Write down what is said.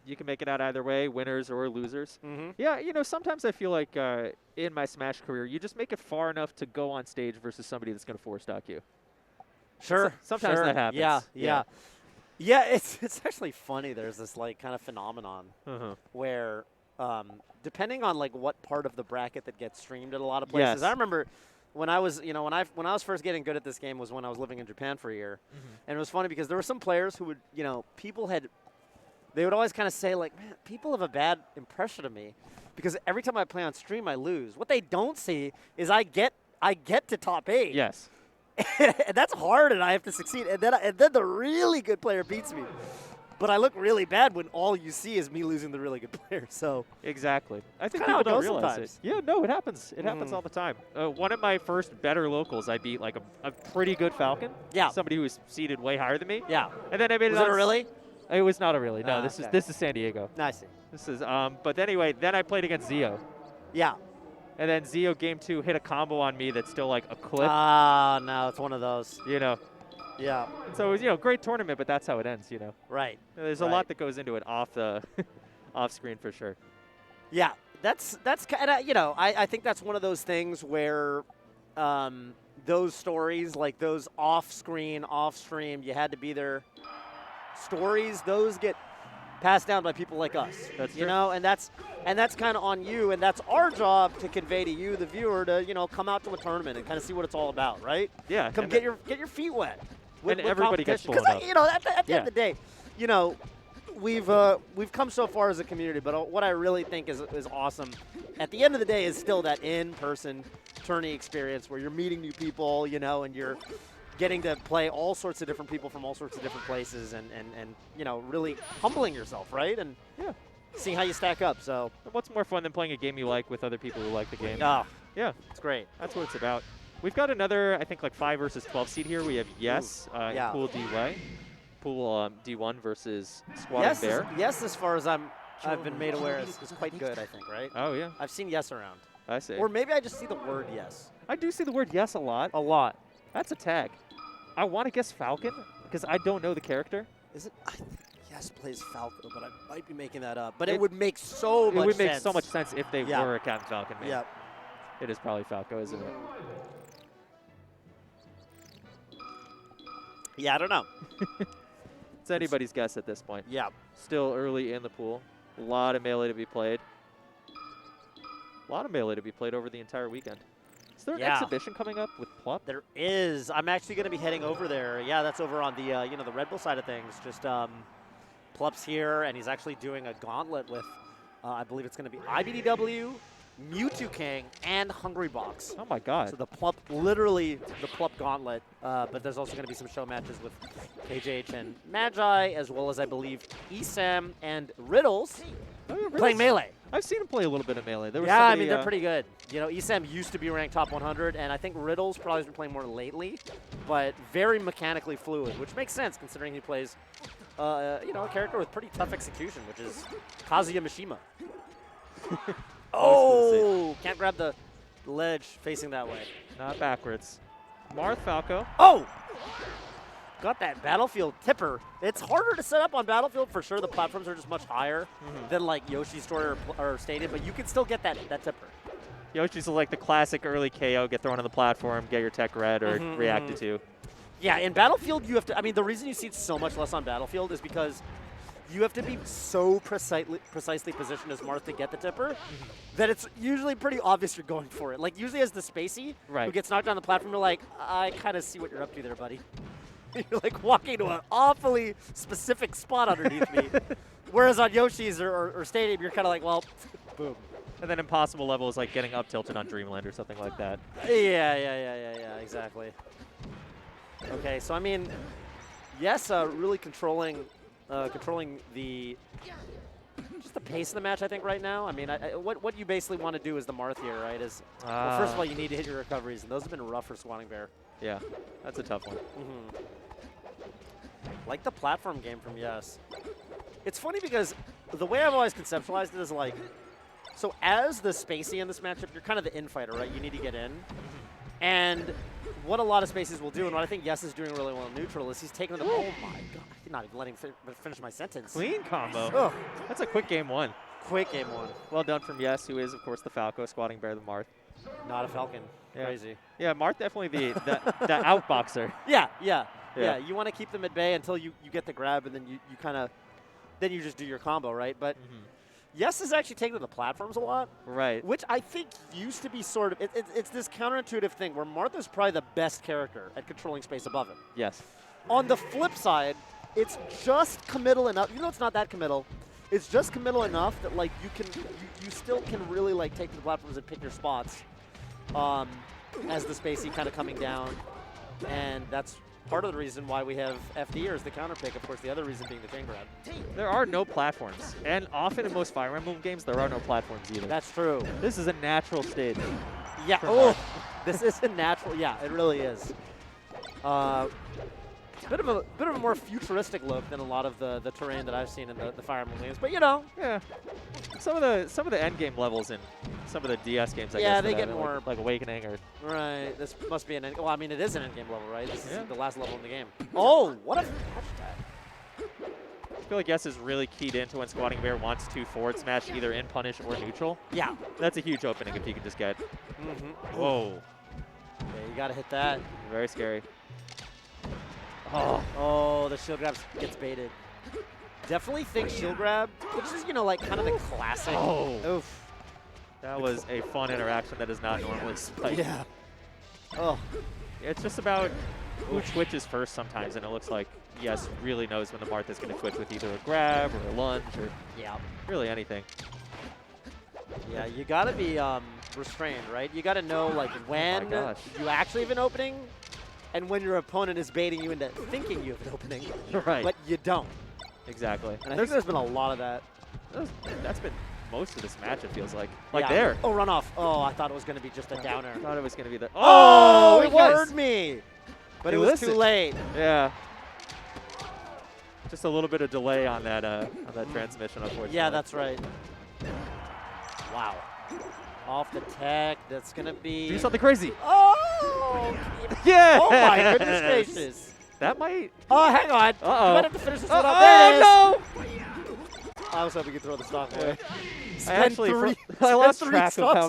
You can make it out either way, winners or losers. Mm-hmm. Yeah, sometimes I feel like in my Smash career, you just make it far enough to go on stage versus somebody that's going to force stock you. Sure. Sometimes sure. that happens. Yeah, it's actually funny. There's this like kind of phenomenon Uh-huh. where depending on like what part of the bracket that gets streamed at a lot of places. Yes. I remember when I was, when I was first getting good at this game was when I was living in Japan for a year. And it was funny because there were some players who would, they would always kind of say like, man, people have a bad impression of me because every time I play on stream, I lose. What they don't see is I get to top 8. Yes. And that's hard, and I have to succeed. And then the really good player beats me. But I look really bad when all you see is me losing the really good player. So Exactly. I think kinda people how it don't goes realize sometimes. it. Yeah, no, it happens. It happens all the time. One of my first better locals, I beat like a pretty good Falcon. Yeah. Somebody who was seated way higher than me. yeah, And then I made was it it on a really? It was not a really. No, Ah, this okay. is San Diego. I see. This is but anyway, then I played against Zio. Yeah. And then Zio game 2 hit a combo on me that's still like a clip, Ah, no, it's one of those. Yeah, So it was, great tournament, but that's how it ends, right. There's a lot that goes into it off the off screen for sure. Yeah, that's kind of, I think that's one of those things where those stories, like those off-screen, off-stream, you had to be there stories, those get passed down by people like us. That's you true. know, and that's kind of on you, and that's our job to convey to you, the viewer, to come out to a tournament and kind of see what it's all about, right? Yeah. Come and get your feet wet. And everybody gets blown Because up. at the end of the day, we've come so far as a community, but what I really think is awesome at the end of the day is still that in-person tourney experience where you're meeting new people, and you're getting to play all sorts of different people from all sorts of different places and really humbling yourself, right? And Yeah. seeing how you stack up. So, What's more fun than playing a game you like with other people who like the game? yeah, Yeah, it's great. that's what it's about. We've got another, I think, like 5 versus 12 seed here. We have Yes in yeah. Pool D-Way. Pool D1 versus Squad Bear. Yes, as far as I've been made aware, is quite good, I think, right? Oh, yeah. I've seen yes around. I see. Or maybe I just see the word yes. I do see the word yes a lot. A lot. That's a tag. I want to guess Falcon because I don't know the character. Is it? I think yes plays Falco, but I might be making that up. But it would make so much sense. It would make so much sense if they Yeah. were a Captain Falcon man. Yeah. It is probably Falco, isn't it? Yeah, I don't know. It's anybody's guess at this point. Yeah. Still early in the pool. A lot of Melee to be played. A lot of Melee to be played over the entire weekend. Is there an Yeah. exhibition coming up with Plup? There is. I'm actually going to be heading over there. Yeah, that's over on the the Red Bull side of things. Just Plup's here, and he's actually doing a gauntlet with, I believe it's going to be IBDW, Mewtwo King, and Hungry Box. Oh my God. So the Plup, literally the Plup gauntlet, but there's also going to be some show matches with KJH and Magi, as well as, I believe, ESAM and Riddles Oh, yeah, playing Riddles. Melee. I've seen him play a little bit of Melee. There was Yeah, I somebody, mean, they're pretty good. ESAM used to be ranked top 100, and I think Riddles probably has been playing more lately, but very mechanically fluid, which makes sense considering he plays, a character with pretty tough execution, which is Kazuya Mishima. Oh, can't grab the ledge facing that way. Not backwards. Marth Falco. Oh! Got that Battlefield tipper. It's harder to set up on Battlefield for sure. The platforms are just much higher than like Yoshi's Story or Stadium, but you can still get that tipper. Yoshi's like the classic early KO, get thrown on the platform, get your tech red or react to 2. Yeah, in Battlefield, you have to. I mean, the reason you see it so much less on Battlefield is because you have to be so precisely positioned as Marth to get the tipper that it's usually pretty obvious you're going for it. Like, usually as the Spacey who gets knocked on the platform, you're like, I kind of see what you're up to there, buddy. You're like walking to an awfully specific spot underneath me. Whereas on Yoshi's or Stadium, you're kind of like, well, boom. And then impossible level is like getting up tilted on Dreamland or something like that. Yeah, exactly. Okay, so I mean, yes, really controlling the just the pace of the match. I think right now. I mean, what you basically want to do is the Marth here, right? Is well, first of all, you need to hit your recoveries, and those have been rough for Swanning Bear. Yeah, that's a tough one. Like the platform game from Yes. It's funny because the way I've always conceptualized it is like, so as the Spacey in this matchup, you're kind of the infighter, right? You need to get in. And what a lot of Spaceys will do, and what I think Yes is doing really well in neutral, is he's taking the oh my God. not even letting finish my sentence. Clean combo. Ugh. That's a quick game one. Quick game one. Well done from Yes, who is, of course, the Falco, squatting Bear the Marth. Not a Falcon. Yeah. Crazy. Yeah, Marth definitely the outboxer. Yeah. Yeah. You want to keep them at bay until you get the grab, and then you kind of, then you just do your combo, right? But Yes is actually taken to the platforms a lot. Right. Which I think used to be sort of, it's this counterintuitive thing where Martha's probably the best character at controlling space above him. Yes. On the flip side, it's just committal enough, even though it's not that committal, it's just committal enough that like you still can really like take to the platforms and pick your spots as the spacey kind of coming down. And that's part of the reason why we have FD as the counter pick. Of course, the other reason being the chain grab. There are no platforms. And often in most Fire Emblem games, there are no platforms either. That's true. This is a natural stage. Yeah. Oh, this is a natural. Yeah, it really is. Bit of a more futuristic look than a lot of the terrain that I've seen in the Fire Emblem games. But you know. Yeah. Some of the end game levels in some of the DS games, I guess. Yeah, they get more like Awakening or. Right. This must be an end. Well, I mean, it is an end game level, right? This Yeah. is the last level in the game. Oh, what a hashtag. I feel like Yes is really keyed into when Squatting Bear wants to forward smash either in punish or neutral. Yeah. That's a huge opening if you can just get. Mm-hmm. Whoa. Yeah, you gotta hit that. Very scary. Oh, the shield grab gets baited. Definitely think shield grab, which is, you know, like kind of the classic. Oh. Oof. That was a fun interaction that is not normally spiked. Yeah. Oh. It's just about who twitches first sometimes, and it looks like Yes really knows when the Marth is going to twitch with either a grab or a lunge or Yeah. really anything. Yeah, you gotta be restrained, right? You gotta know like when gosh. you actually have an opening and when your opponent is baiting you into thinking you have an opening, Right. but you don't. Exactly. And I think there's been a lot of that. That's been most of this match, it feels like. Like Yeah. there. Oh, run off. Oh, I thought it was going to be just a downer. I thought it was going to be the. Oh, it it was. heard me. But Hey, it was listen. too late. Yeah. Just a little bit of delay on that transmission, unfortunately. Yeah, that's right. Wow. Off the tech. That's going to be. Do something crazy. Oh! Yeah. Oh, my goodness gracious. That might. Oh, hang on. Uh-oh. You might have to finish this one up. There it is. Oh, I was hoping you could throw the stock away. I actually Spend I lost three track of stocks how on many